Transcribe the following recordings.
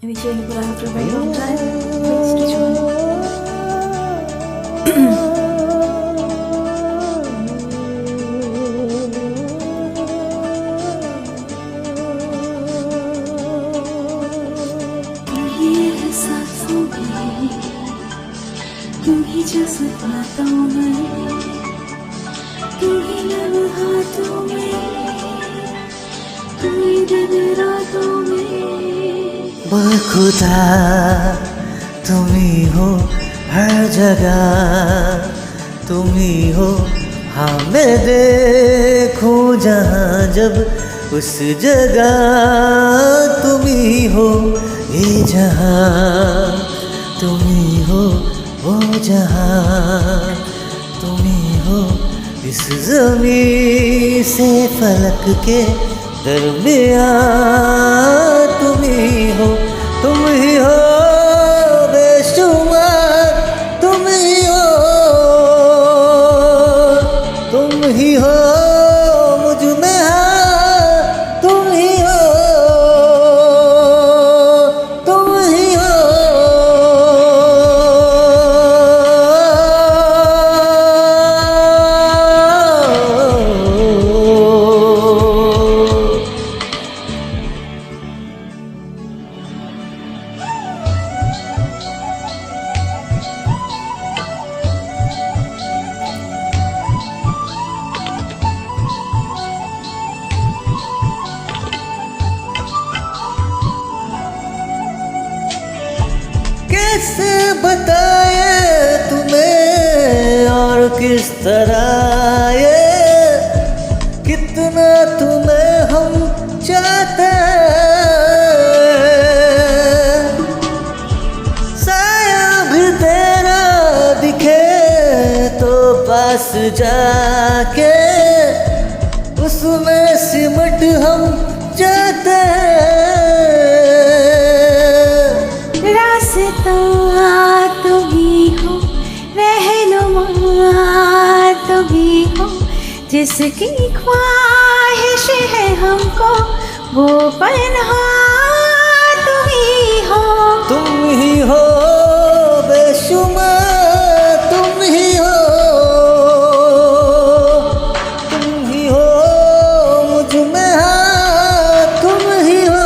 I've been chewing it out for a very long time. Please to join. ये सांसों में, तू ही जज्बातों में, तू ही लम्हातों में, तू ही दिन रातों में। खुदा तुम ही हो हर जगह, तुम ही हो हाँ मैं देखूं जहाँ जब उस जगह तुम ही हो ये जहाँ, तुम ही हो वो जहाँ, तुम ही हो इस ज़मीं से फलक के दरमियाँ, तुम ही हो बेशुमार, तुम ही हो मुझ में हाँ, तुम ही हो। कैसे बताए तुम्हें और किस तरह ये, कितना तुम्हें हम चाहते हैं। साया भी तेरा दिखे तो पास जाके उसमें सिमट हम जाते हैं। तुम ही हो, रहनुमा तुम ही हो, जिसकी ख्वाहिश है हमको वो पन्हा तुम ही हो। तुम ही हो बेशुमार, तुम ही हो मुझ में हाँ, तुम ही हो।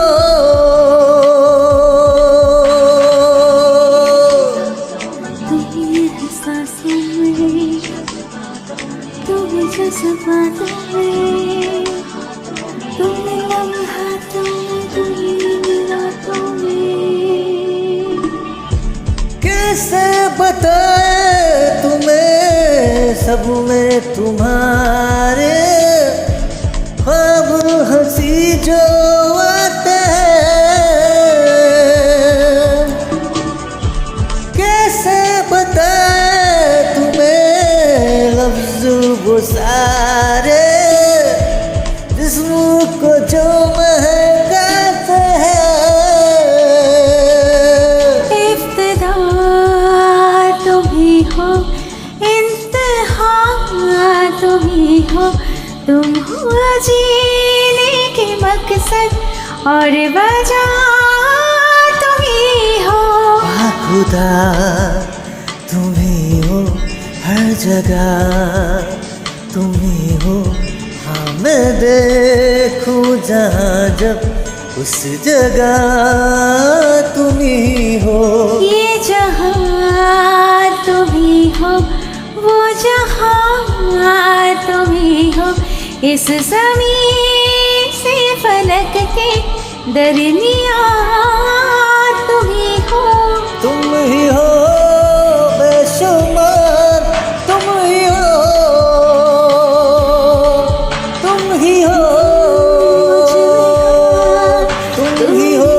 सांसों में, तू ही जज्बातों में, तू ही लम्हातों में, तू ही रातों में। कैसे बताए तुम्हें सब में तुम्हारे ख्वाब हंसी जो आते हैं। कैसे बताए तुम्हें लफ्ज़ वो सारे जिस्म को जो महकाते हैं। इब्तिदा तुम ही हो, इंतहा तुम ही हो, तुम हो जीने के मकसद और वजह तुम ही हो। खुदा तुम ही हो हर जगह, तुम ही हो हाँ मैं देखूं जहाँ जब उस जगह तुम ही हो। ये जहाँ तुम ही हो, वो जहाँ तुम ही हो, इस ज़मीन से फलक के दरमियाँ तुम ही हो। तुम ही हो बेशुमार, तुम ही हो तुम ही हो तुम ही हो।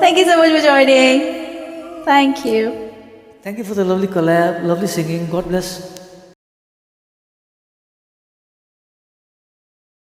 Thank you so much for joining. Thank you. Thank you for the lovely collab, lovely singing. God bless.